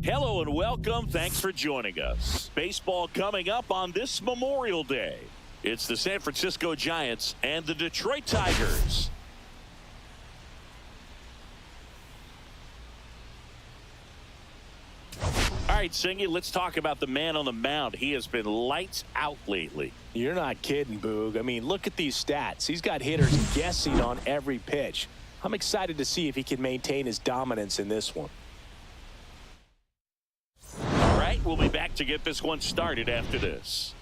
Hello and welcome. Thanks for joining us. Baseball coming up on this Memorial Day. It's the San Francisco Giants and the Detroit Tigers. All right, Singy, let's talk about the man on the mound. He has been lights out lately. You're not kidding, Boog. I mean, look at these stats. He's got hitters guessing on every pitch. I'm excited to see if he can maintain his dominance in this one. All right, we'll be back to get this one started after this.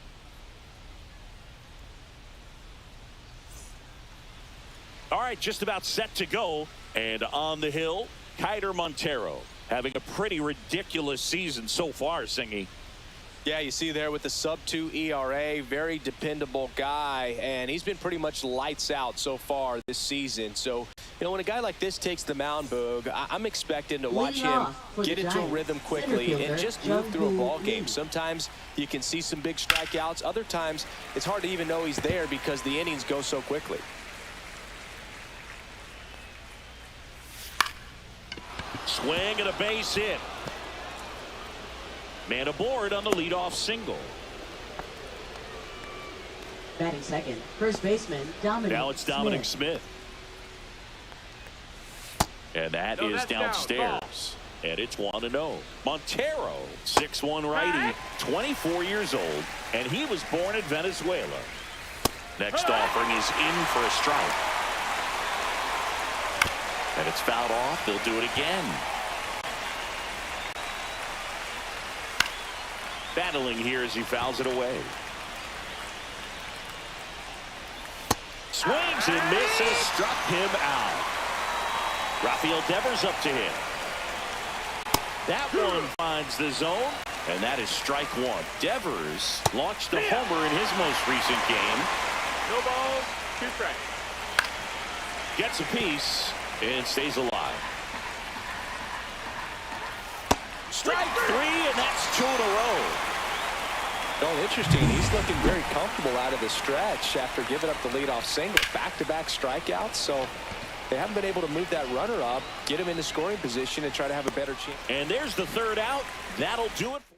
All right, just about set to go. And on the hill, Keider Montero. Having a pretty ridiculous season so far, Singy. Yeah, you see there with the sub-2 ERA, very dependable guy, and he's been pretty much lights out so far this season. So, you know, when a guy like this takes the mound, Boog, I'm expecting to watch him get into a rhythm quickly and just move through a ball game. Sometimes you can see some big strikeouts. Other times it's hard to even know he's there because the innings go so quickly. Swing and a base hit. Man aboard on the leadoff single. Batting second, first baseman Dominic. Now it's Dominic Smith. And that is downstairs. And it's 1-0. Montero, 6'1" righty, 24 years old, and he was born in Venezuela. Next offering is in for a strike. And it's fouled off. They'll do it again. Battling here as he fouls it away. Swings and misses. Struck him out. Rafael Devers up to him. That one finds the zone, and that is strike one. Devers launched a homer in his most recent game. No balls, 2 strikes. Gets a piece and stays alive. Strike 3, and that's 2 in a row. Oh, interesting. He's looking very comfortable out of the stretch after giving up the leadoff single. Back-to-back strikeouts, so they haven't been able to move that runner up, get him into scoring position, and try to have a better chance. And there's the third out. That'll do it for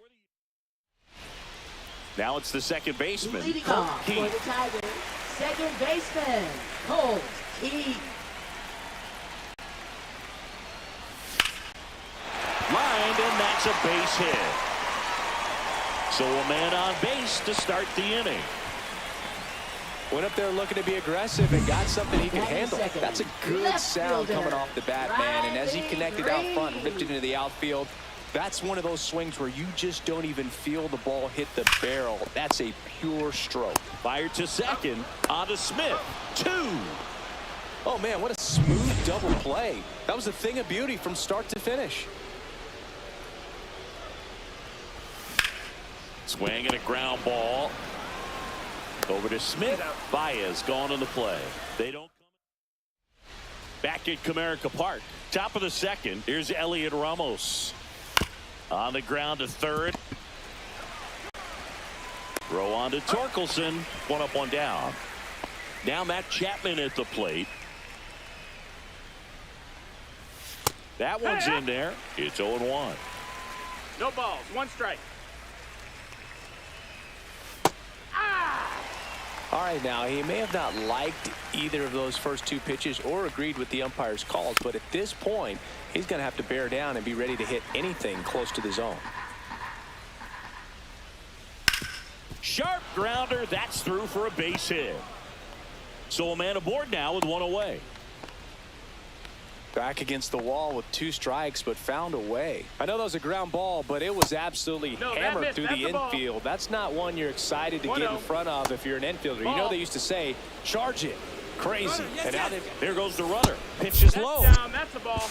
the... Now it's the second baseman, Leading Colt off for the Keith. Tigers, second baseman Colt Keith. Lined, and that's a base hit. So a man on base to start the inning. Went up there looking to be aggressive and got something he could handle. That's a good sound coming off the bat, man. And as he connected out front and ripped it into the outfield, that's one of those swings where you just don't even feel the ball hit the barrel. That's a pure stroke. Fired to second, on to Smith. 2. Oh, man, what a smooth double play. That was a thing of beauty from start to finish. Swing and a ground ball. Over to Smith. Baez gone on the play. They don't come. Back at Comerica Park. Top of the second. Here's Heliot Ramos. On the ground to third. Throw on to Torkelson. 1 up, 1 down. Now Matt Chapman at the plate. That one's in there. It's 0-1. No balls, 1 strike. All right, now, he may have not liked either of those first 2 pitches or agreed with the umpire's calls, but at this point, he's going to have to bear down and be ready to hit anything close to the zone. Sharp grounder. That's through for a base hit. So a man aboard now with 1 away. Back against the wall with 2 strikes, but found a way. I know that was a ground ball, but it was absolutely hammered through the infield. That's not one you're excited to get in front of if you're an infielder. You know they used to say, charge it. Crazy. And now there goes the runner. Pitch is low. Down, that's a ball.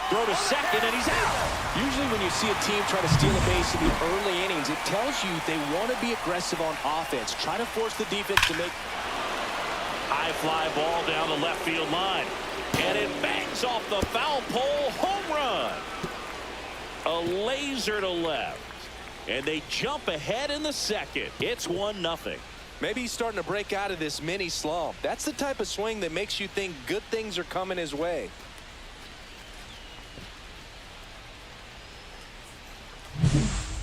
Throw to second, and he's out. Usually when you see a team try to steal a base in the early innings, it tells you they want to be aggressive on offense. Try to force the defense to make... High fly ball down the left field line. And it bangs off the foul pole. Home run. A laser to left. And they jump ahead in the second. It's 1-0. Maybe he's starting to break out of this mini slump. That's the type of swing that makes you think good things are coming his way.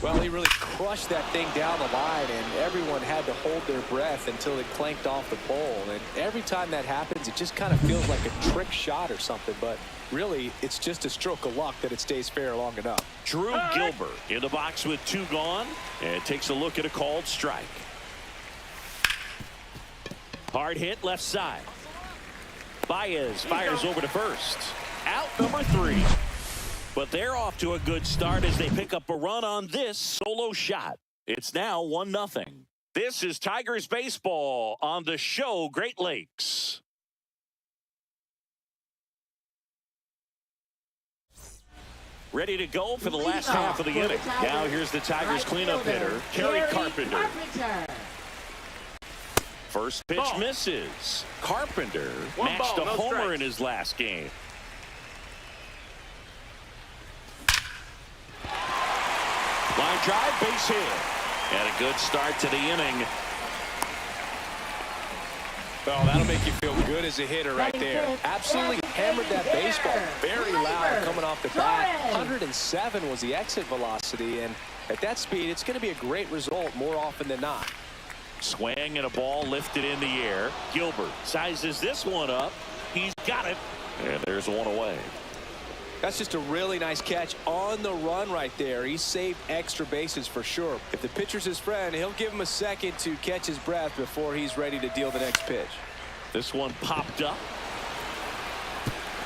Well, he really crushed that thing down the line, and everyone had to hold their breath until it clanked off the pole. And every time that happens, it just kind of feels like a trick shot or something. But really, it's just a stroke of luck that it stays fair long enough. Drew Gleyber in the box with 2 gone, and takes a look at a called strike. Hard hit left side. Baez fires over to first. Out number 3. But they're off to a good start as they pick up a run on this solo shot. It's now 1-0. This is Tigers baseball on the show Great Lakes. Ready to go for the last half of the inning. Now here's the Tigers cleanup hitter, Kerry Carpenter. First pitch misses. Carpenter matched a homer in his last game. Line drive, base hit. And a good start to the inning. Well, that'll make you feel good as a hitter right there. Absolutely hammered that baseball. Very loud coming off the bat. 107 was the exit velocity, and at that speed, it's going to be a great result more often than not. Swing and a ball lifted in the air. Gilbert sizes this one up. He's got it. And there's one away. That's just a really nice catch on the run right there. He saved extra bases for sure. If the pitcher's his friend, he'll give him a second to catch his breath before he's ready to deal the next pitch. This one popped up.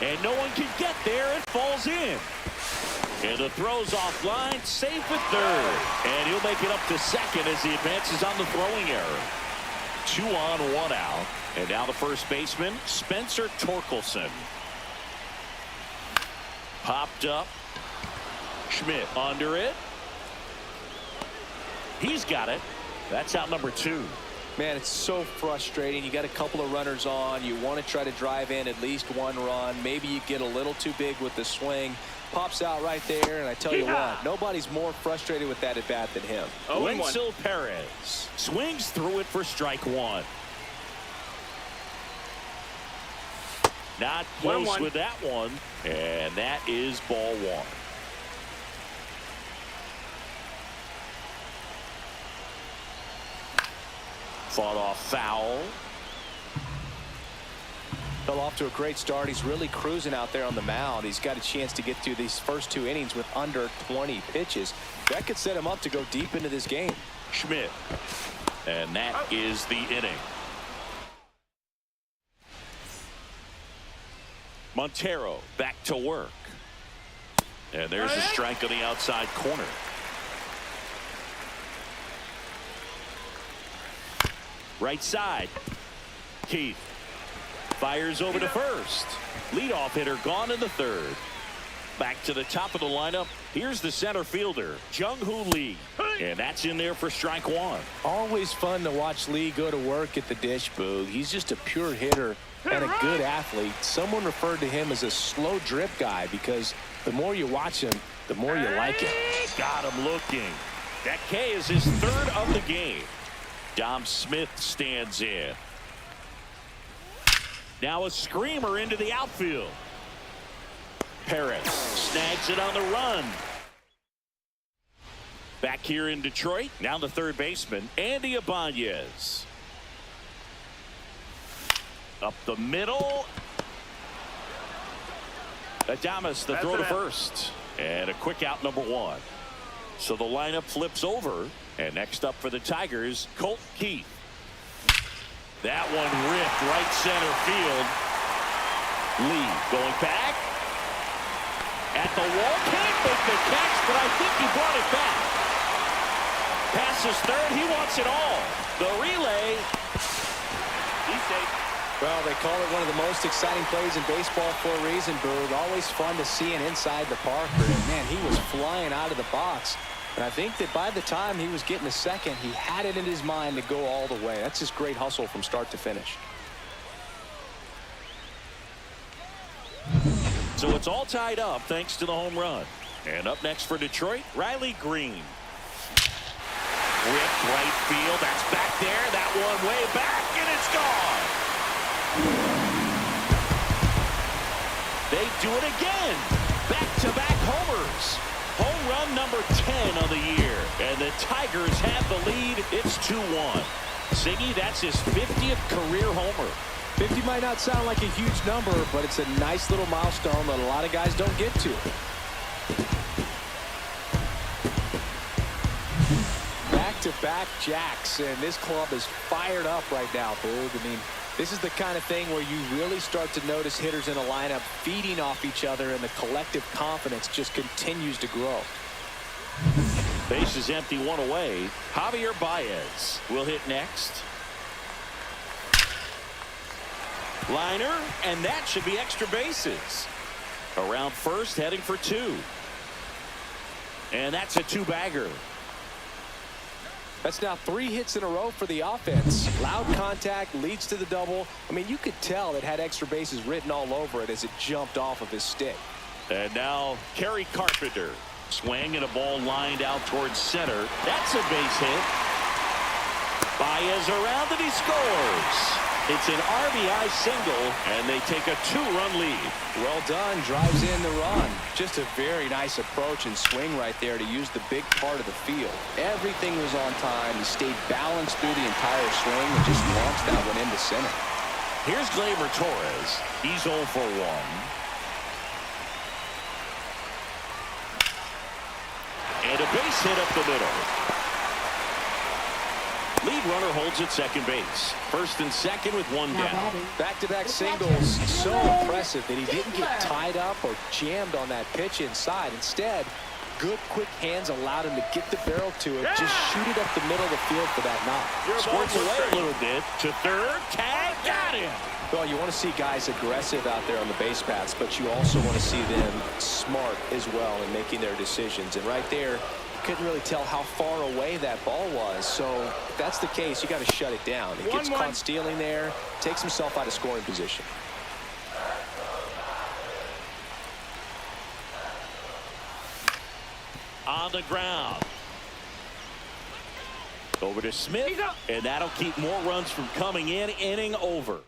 And no one can get there. It falls in. And the throw's offline. Safe at third. And he'll make it up to second as he advances on the throwing error. 2 on, 1 out. And now the first baseman, Spencer Torkelson. Popped up. Schmitt under it. He's got it. That's out number 2. Man, it's so frustrating. You got a couple of runners on. You want to try to drive in at least 1 run. Maybe you get a little too big with the swing. Pops out right there, and I tell you what, nobody's more frustrated with that at bat than him. Wenzel Perez swings through it for strike 1. Not close with that one, and that is ball 1. Fought off foul. Fell off to a great start. He's really cruising out there on the mound. He's got a chance to get through these first 2 innings with under 20 pitches. That could set him up to go deep into this game. Schmitt, and that is the inning. Montero back to work. And there's a strike on the outside corner. Right side. Keith fires over to first. Leadoff hitter gone in the 3rd. Back to the top of the lineup. Here's the center fielder, Jung-Hoo Lee. And that's in there for strike 1. Always fun to watch Lee go to work at the dish, Boog. He's just a pure hitter and a good athlete. Someone referred to him as a slow drip guy because the more you watch him, the more you like him. Got him looking. That K is his 3rd of the game. Dom Smith stands in. Now a screamer into the outfield. Perez snags it on the run. Back here in Detroit, now the 3rd baseman, Andy Ibanez. Up the middle. Adames, the throw to first. And a quick out, number 1. So the lineup flips over. And next up for the Tigers, Colt Keith. That one ripped right center field. Lee going back. At the wall. Can't make the catch, but I think he brought it back. Passes third. He wants it all. The relay. He's safe. Well, they call it one of the most exciting plays in baseball for a reason, Boog. Always fun to see an inside the Parker. And, man, he was flying out of the box. And I think that by the time he was getting a second, he had it in his mind to go all the way. That's just great hustle from start to finish. So it's all tied up thanks to the home run. And up next for Detroit, Riley Greene. Ripped right field. That's back there. That one way back, and it's gone. They do it again. Back-to-back homers. Home run number 10 10 on the year. And the Tigers have the lead. It's 2-1. Siggy, that's his 50th career homer. 50 might not sound like a huge number, but it's a nice little milestone that a lot of guys don't get to. Back-to-back jacks, and this club is fired up right now, Boog. I mean, this is the kind of thing where you really start to notice hitters in a lineup feeding off each other, and the collective confidence just continues to grow. Base is empty, one away. Javier Baez will hit next. Liner, and that should be extra bases. Around first, heading for 2. And that's a 2-bagger. That's now 3 hits in a row for the offense. Loud contact leads to the double. I mean, you could tell it had extra bases written all over it as it jumped off of his stick. And now Kerry Carpenter. Swing and a ball lined out towards center. That's a base hit. Baez around and he scores. It's an RBI single, and they take a 2-run lead. Well done. Drives in the run. Just a very nice approach and swing right there to use the big part of the field. Everything was on time. He stayed balanced through the entire swing and just launched that one into center. Here's Gleyber Torres. He's 0 for 1. And a base hit up the middle. Lead runner holds at second base. First and second with 1 down. Back-to-back singles. So impressive that he didn't get tied up or jammed on that pitch inside. Instead, good quick hands allowed him to get the barrel to it. Just shoot it up the middle of the field for that knock. Squirts away a little bit to third. Tag, got him. Well, you want to see guys aggressive out there on the base paths, but you also want to see them smart as well in making their decisions. And right there, couldn't really tell how far away that ball was. So if that's the case, you got to shut it down. He gets caught stealing there, takes himself out of scoring position. On the ground. Over to Schmitt, and that'll keep more runs from coming in. Inning over.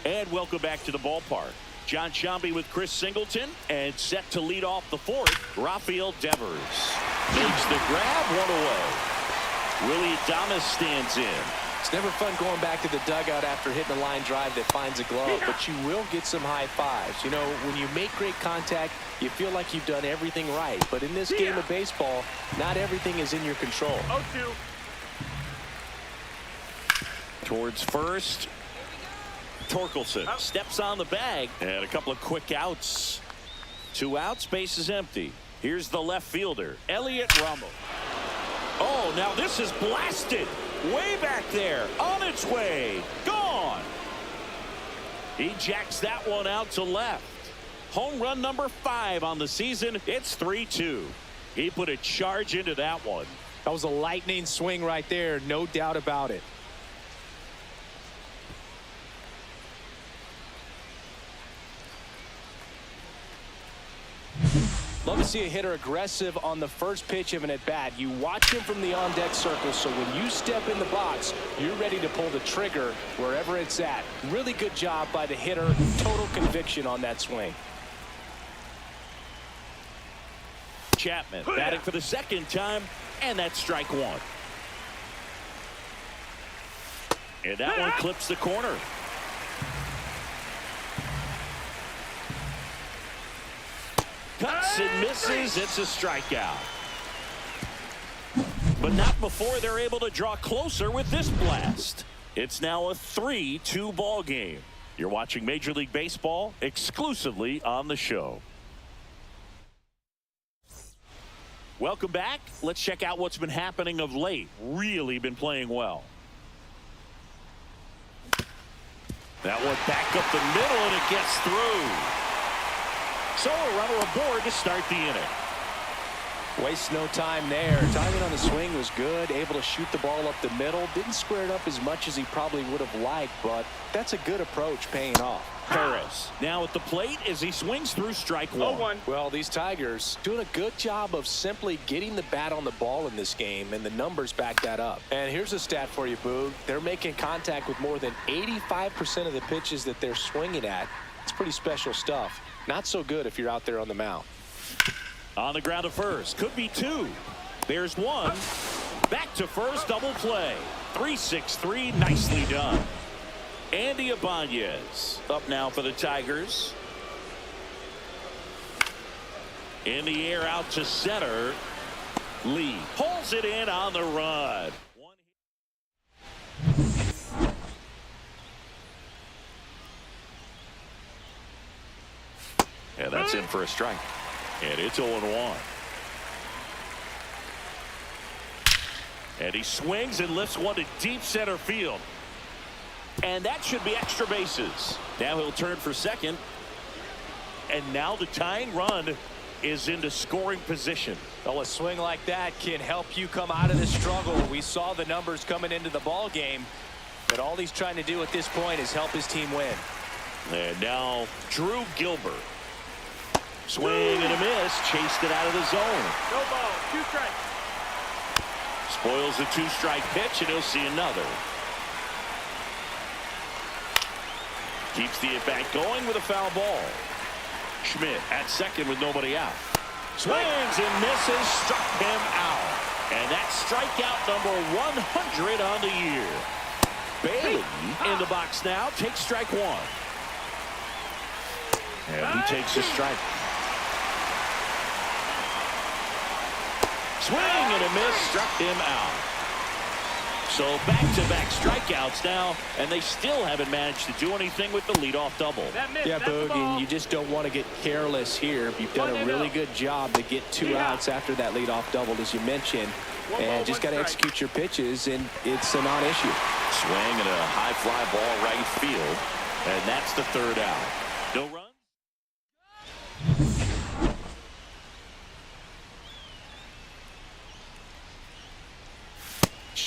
And welcome back to the ballpark. John Shambi with Chris Singleton, and set to lead off the 4th, Rafael Devers. Makes the grab, 1 away. Willie Adames stands in. It's never fun going back to the dugout after hitting a line drive that finds a glove, but you will get some high fives. You know, when you make great contact, you feel like you've done everything right. But in this game of baseball, not everything is in your control. 0-2. Towards first. Torkelson steps on the bag, and a couple of quick outs. 2 outs, base is empty. Here's the left fielder, Heliot Ramos. Oh, now this is blasted. Way back there, on its way, gone. He jacks that one out to left. Home run number 5 on the season. It's 3-2. He put a charge into that one. That was a lightning swing right there, no doubt about it. Love to see a hitter aggressive on the first pitch of an at-bat. You watch him from the on-deck circle, so when you step in the box, you're ready to pull the trigger wherever it's at. Really good job by the hitter. Total conviction on that swing. Chapman batting for the 2nd time, and that's strike 1. And that one clips the corner. Cuts and misses. It's a strikeout. But not before they're able to draw closer with this blast. It's now a 3-2 ball game. You're watching Major League Baseball exclusively on the show. Welcome back. Let's check out what's been happening of late. Really been playing well. That one back up the middle, and it gets through. So a runner aboard to start the inning. Waste no time there. Timing on the swing was good. Able to shoot the ball up the middle. Didn't square it up as much as he probably would have liked, but that's a good approach paying off. Harris now at the plate as he swings through strike 1. Well, these Tigers doing a good job of simply getting the bat on the ball in this game, and the numbers back that up. And here's a stat for you, Boog. They're making contact with more than 85% of the pitches that they're swinging at. It's pretty special stuff. Not so good if you're out there on the mound. On the ground to first. Could be two. There's one. Back to first. Double play. 3-6-3. Nicely done. Andy Ibanez up now for the Tigers. In the air out to center. Lee pulls it in on the run. And that's in for a strike. And it's 0-1. And he swings and lifts one to deep center field. And that should be extra bases. Now he'll turn for second. And now the tying run is into scoring position. Well, a swing like that can help you come out of the struggle. We saw the numbers coming into the ball game, but all he's trying to do at this point is help his team win. And now Drew Gilbert. Swing and a miss. Chased it out of the zone. No ball. 2 strikes. Spoils the 2-strike pitch, and he'll see another. Keeps the at-bat going with a foul ball. Schmitt at second with nobody out. Swings and misses. Struck him out. And that's strikeout number 100 on the year. Bailey in the box now. Takes strike one. And he takes a strike. Swing and a miss. Struck him out. So back-to-back strikeouts now, and they still haven't managed to do anything with the leadoff double. Yeah, Boog, and you just don't want to get careless here. You've done a really good job to get 2 outs after that leadoff double, as you mentioned, and just got to execute your pitches, and it's a non-issue. Swing and a high fly ball right field, and that's the 3rd out. No runs.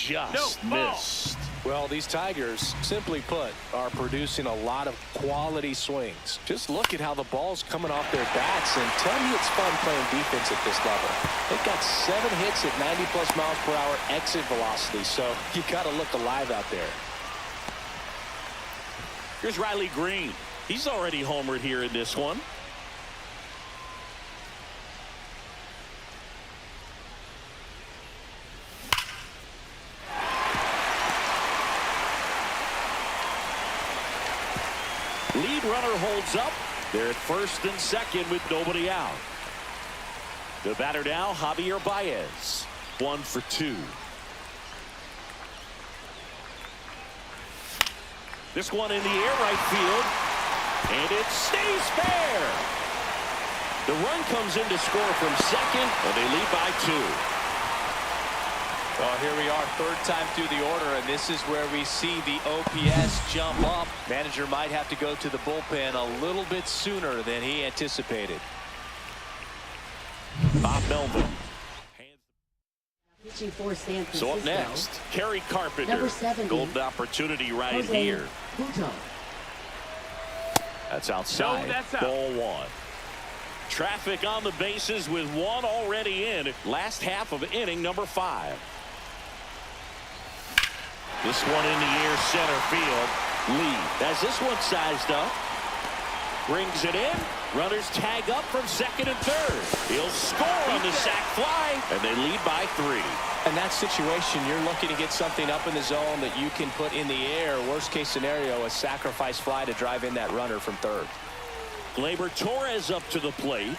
Just missed. Well, these Tigers, simply put, are producing a lot of quality swings. Just look at how the ball's coming off their bats, and tell me it's fun playing defense at this level. They've got 7 hits at 90+ miles per hour exit velocity, so you got to look alive out there. Here's Riley Greene. He's already homered here in this one. Lead runner holds up. They're at first and second with nobody out. The batter now, Javier Baez. 1 for 2. This one in the air, right field. And it stays fair. The run comes in to score from second, and they lead by 2. Well, here we are, 3rd time through the order, and this is where we see the OPS jump up. Manager might have to go to the bullpen a little bit sooner than he anticipated. Bob Melvin. Pitching for San Francisco. So up next, Kerry Carpenter. Number 70. Golden opportunity right Jose here. Butto. That's outside. No, that's out. Ball 1. Traffic on the bases with 1 already in. Last half of inning number 5. This one in the air, center field. Lee has this one sized up. Brings it in. Runners tag up from second and third. He'll score on the sac fly, and they lead by 3. In that situation, you're looking to get something up in the zone that you can put in the air. Worst case scenario, a sacrifice fly to drive in that runner from third. Gleyber Torres up to the plate.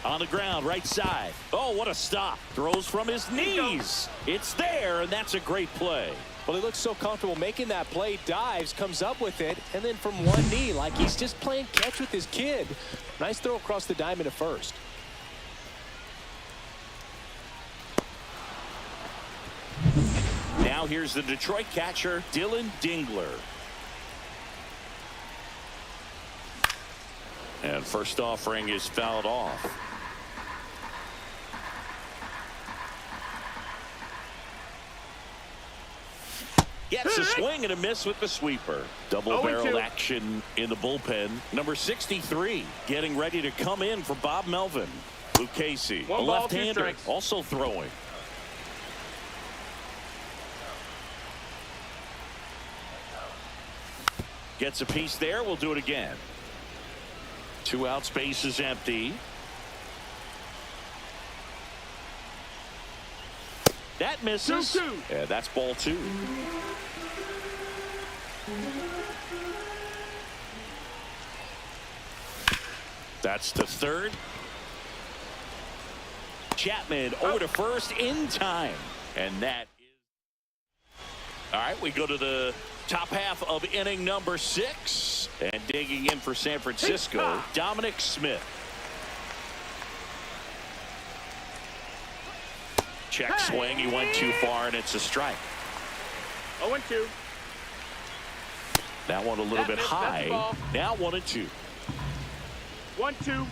On the ground, right side. Oh, what a stop. Throws from his knees. It's there, and that's a great play. Well, he looks so comfortable making that play, dives, comes up with it, and then from one knee, like he's just playing catch with his kid. Nice throw across the diamond at first. Now here's the Detroit catcher, Dylan Dingler. And first offering is fouled off. Gets a swing and a miss with the sweeper. Double-barreled action in the bullpen. Number 63 getting ready to come in for Bob Melvin. Luke Casey, a left-hander, also throwing. Gets a piece there. We'll do it again. 2 outs, base is empty. That misses. 2-2. Yeah, that's ball 2. That's to third. Chapman over to first in time. And that is. All right, we go to the top half of inning number 6. And digging in for San Francisco, Dominic Schmitt. Check swing. He went too far, and it's a strike. 0-2. That one a little bit high. Now 1-2. 1-2.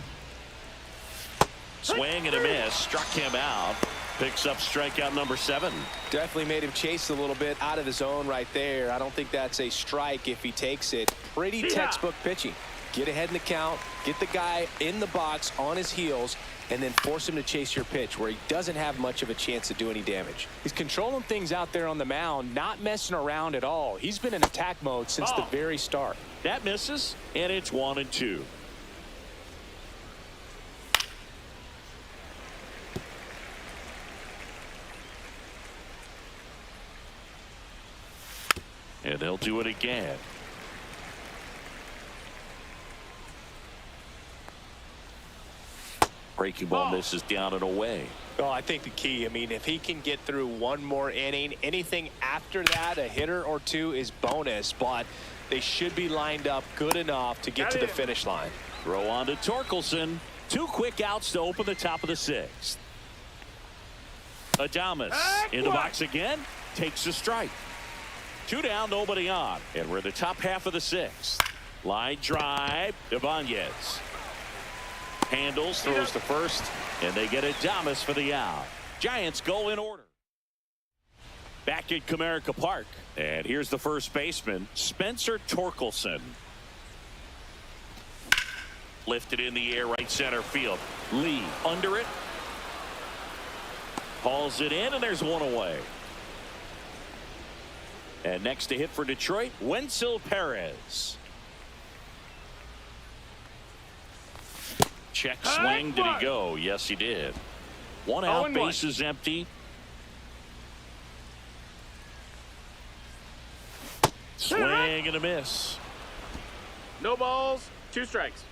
Swing and a miss. Struck him out. Picks up strikeout number 7. Definitely made him chase a little bit out of his zone right there. I don't think that's a strike if he takes it. Pretty textbook pitching. Get ahead in the count, get the guy in the box on his heels, and then force him to chase your pitch where he doesn't have much of a chance to do any damage. He's controlling things out there on the mound, not messing around at all. He's been in attack mode since the very start. That misses, and it's 1-2. And they'll do it again. Breaking ball misses down and away. Well, I think the key, I mean, if he can get through one more inning, anything after that, a hitter or two is bonus, but they should be lined up good enough to get to the finish line. Throw on to Torkelson. 2 quick outs to open the top of the 6th. Adames in the box again. Takes a strike. 2 down, nobody on. And we're in the top half of the 6th. Line drive. Ibanez handles, throws to first, and they get Adames for the out. Giants go in order. Back at Comerica Park. And here's the first baseman, Spencer Torkelson. Lifted in the air, right center field. Lee under it. Hauls it in, and there's one away. And next to hit for Detroit, Wenzel Perez. Check swing. Did he go? Yes, he did. 1 out, base is empty. Swing and a miss. No balls, 2 strikes.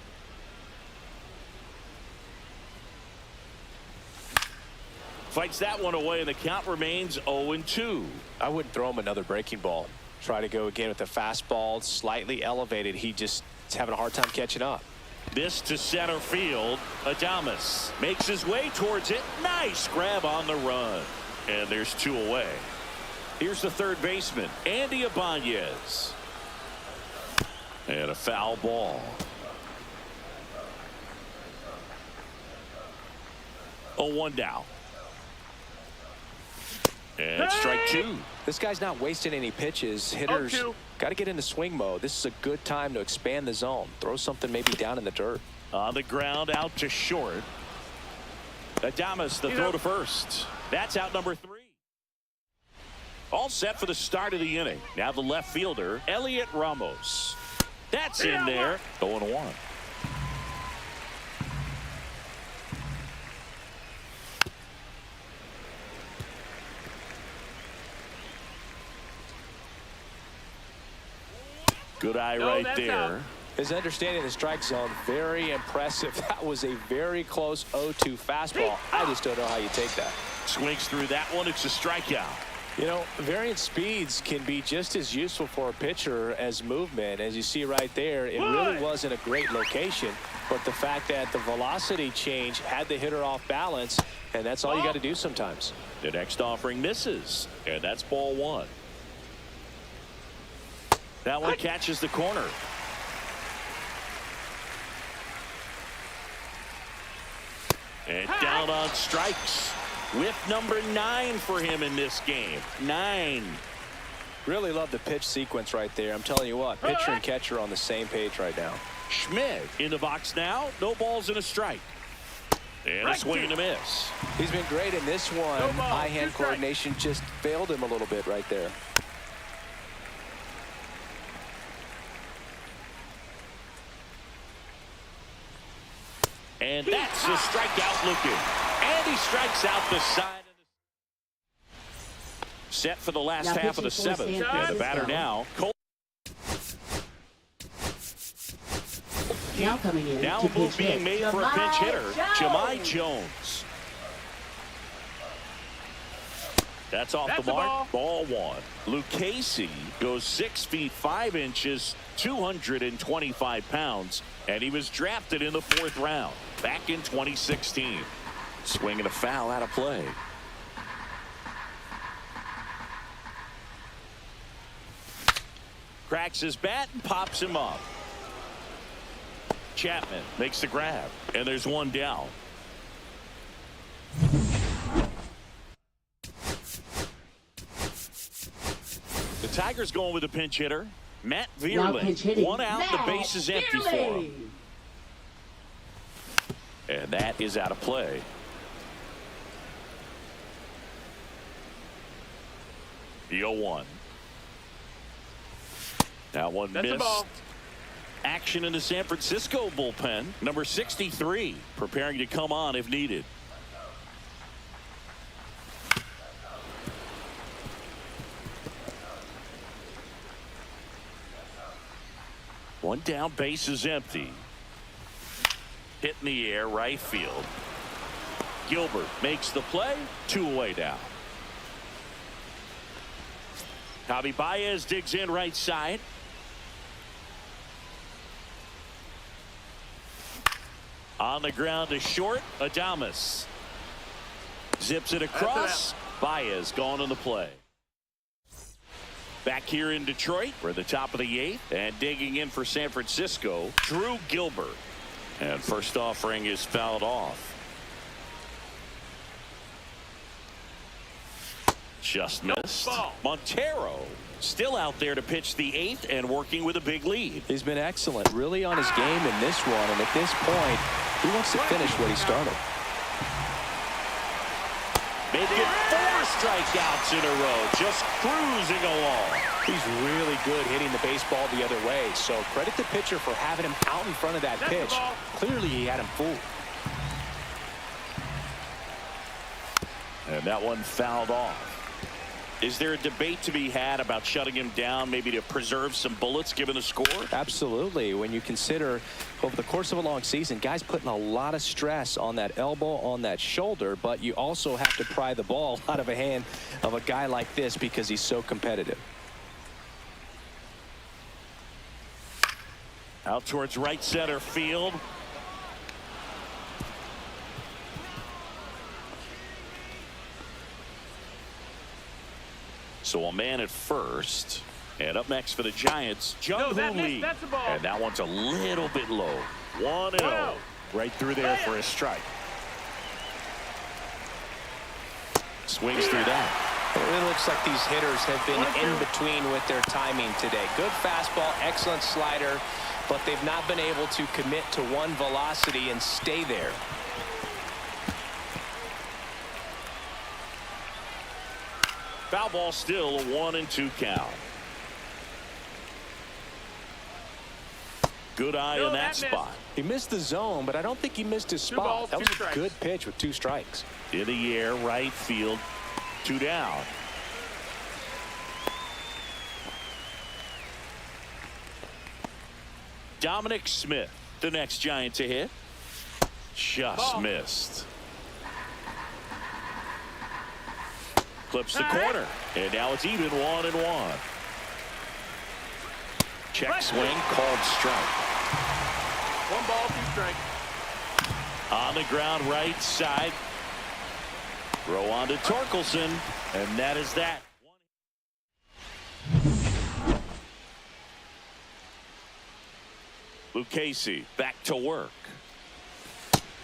Fights that one away, and the count remains 0-2. I wouldn't throw him another breaking ball. Try to go again with the fastball, slightly elevated. He just is having a hard time catching up. This to center field. Adames makes his way towards it. Nice grab on the run. And there's 2 away. Here's the third baseman, Andy Ibanez. And a foul ball. 0-1 down. And strike 2. This guy's not wasting any pitches. Hitters got to get into swing mode. This is a good time to expand the zone. Throw something maybe down in the dirt. On the ground, out to short. Adames, the throw to first. That's out number 3. All set for the start of the inning. Now the left fielder, Heliot Ramos. That's in there. 0-1. Good eye right there. Out. His understanding of the strike zone, very impressive. That was a very close 0-2 fastball. I just don't know how you take that. Swings through that one. It's a strikeout. You know, variant speeds can be just as useful for a pitcher as movement. As you see right there, it really wasn't a great location, but the fact that the velocity change had the hitter off balance, and that's all you got to do sometimes. The next offering misses, and that's ball 1. That one catches the corner. And down on strikes. With number 9 for him in this game. 9. Really love the pitch sequence right there. I'm telling you what, pitcher and catcher on the same page right now. Schmitt in the box now. No balls and a strike. And a swing and a miss. He's been great in this one. Eye-hand coordination just failed him a little bit right there. And that's a strikeout looking. And he strikes out the side. Set for the last half of the seventh. And the batter now, Colt. Now coming in. Now to a move pitch being hit, made for a pinch hitter, Jahmai Jahmai Jones. That's off That's the mark. the Ball one. Lucchesi goes 6 feet 5 inches, 225 pounds, and he was drafted in the 4th round back in 2016. Swinging a foul out of play. Cracks his bat and pops him up. Chapman makes the grab, and there's one down. The Tigers going with a pinch hitter, Matt Now pinch Vierling. hitting. One out, the Matt base is empty for Vierling. him. And that is out of play. The 0-1. That one That's the missed. ball. Action in the San Francisco bullpen. Number 63 preparing to come on if needed. One down, base is empty. Hit in the air, right field. Gilbert makes the play. 2 away now. Javier Baez digs in right side. On the ground to short. Adames zips it across. Baez gone on the play. Back here in Detroit, we're at the top of the 8th, and digging in for San Francisco, Drew Gilbert. And first offering is fouled off. Just missed. Montero still out there to pitch the 8th and working with a big lead. He's been excellent, really on his game in this one, and at this point, he wants to finish what he started. Making 4 strikeouts in a row, just cruising along. He's really good hitting the baseball the other way, so credit the pitcher for having him out in front of that That's the pitch. ball. Clearly, he had him fooled. And that one fouled off. Is there a debate to be had about shutting him down, maybe to preserve some bullets given the score? Absolutely. When you consider over the course of a long season, guys putting a lot of stress on that elbow, on that shoulder, but you also have to pry the ball out of a hand of a guy like this because he's so competitive. Out towards right center field. So a man at first. And up next for the Giants, Jung that Hoon missed. Lee. That's the ball. And that one's a little bit low. 1-0. Wow. Right through there for a strike. Swings through that. It looks like these hitters have been in between with their timing today. Good fastball, excellent slider, but they've not been able to commit to one velocity and stay there. Foul ball still, a 1-2 count. Good eye No, in that that missed. spot. He missed the zone, but I don't think he missed his 2 spot. balls, That 2 was a strikes. good pitch with 2 strikes. In the air, right field, 2 down. Dominic Smith, the next Giant to hit. Just Ball. missed. Clips the corner, and now it's even 1-1. Check swing, called strike. 1 ball, 2 strikes. On the ground, right side. Throw on to Torkelson, and that is that. Lucchesi back to work.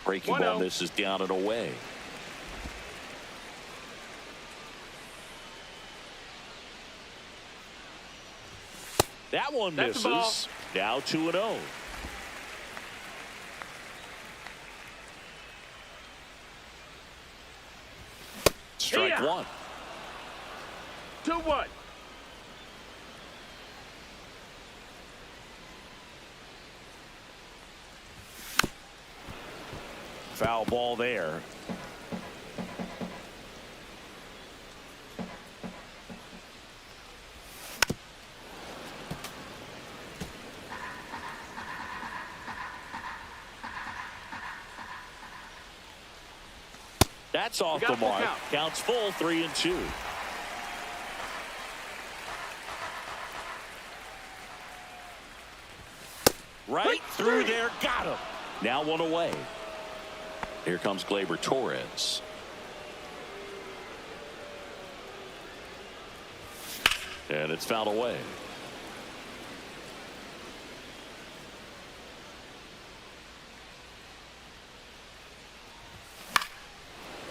Breaking 1-0. ball misses down and away. That one That's the ball. misses. Now 2-0. Strike Yeah. 1. 2-1. Foul ball there. That's off the mark. Counts full, 3-2. Right through there, got him. Now one away. Here comes Gleyber Torres. And it's fouled away.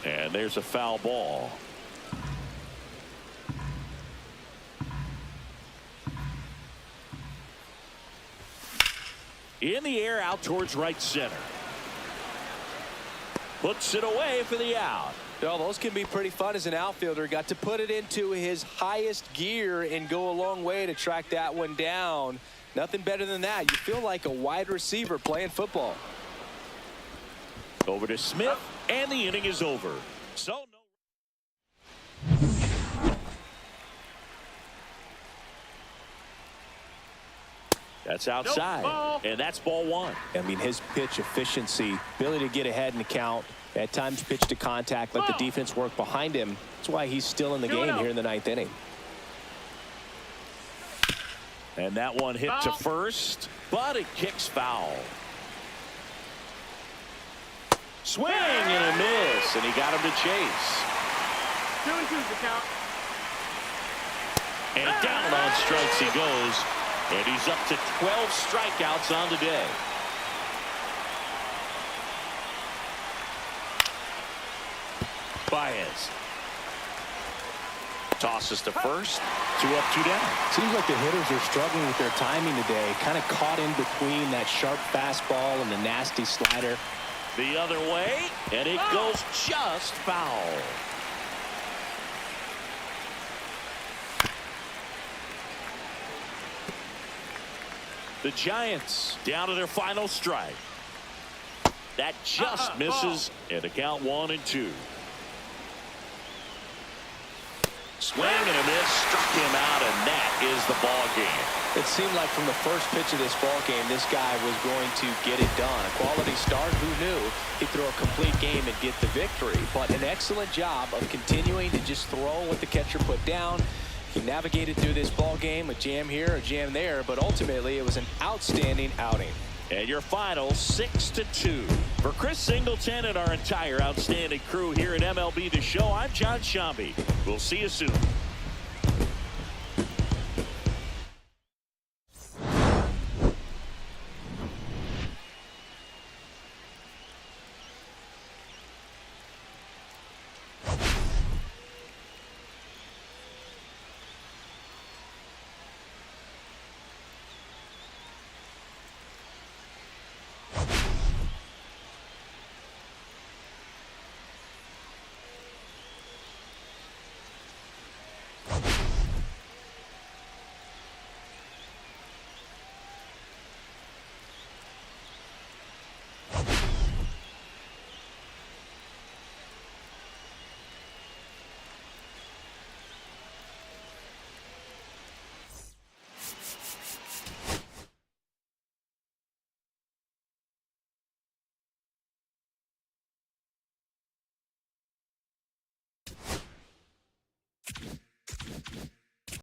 And there's a foul ball. In the air, out towards right center. Puts it away for the out. Well, those can be pretty fun as an outfielder. Got to put it into his highest gear and go a long way to track that one down. Nothing better than that. You feel like a wide receiver playing football. Over to Schmitt, and the inning is over. So no. That's outside, and that's ball one. I mean, his pitch efficiency, ability to get ahead in the count, at times pitch to contact, let the defense work behind him. That's why he's still in the game here in the 9th inning. And that one hit to first, but it kicks foul. Swing and a miss, and he got him to chase. 2-2's the count. And down on strikes he goes. And he's up to 12 strikeouts on the day. Baez tosses to first. 2 up, 2 down. Seems like the hitters are struggling with their timing today. Kind of caught in between that sharp fastball and the nasty slider. The other way, and it goes just foul. The Giants down to their final strike. That just misses, and the count 1-2. Swing and a miss, struck him out, and that is the ball game. It seemed like from the first pitch of this ball game, this guy was going to get it done. A quality start, who knew? He'd throw a complete game and get the victory. But an excellent job of continuing to just throw what the catcher put down. He navigated through this ball game, a jam here, a jam there, but ultimately it was an outstanding outing. And your final 6-2. For Chris Singleton and our entire outstanding crew here at MLB The Show, I'm John Shambi. We'll see you soon.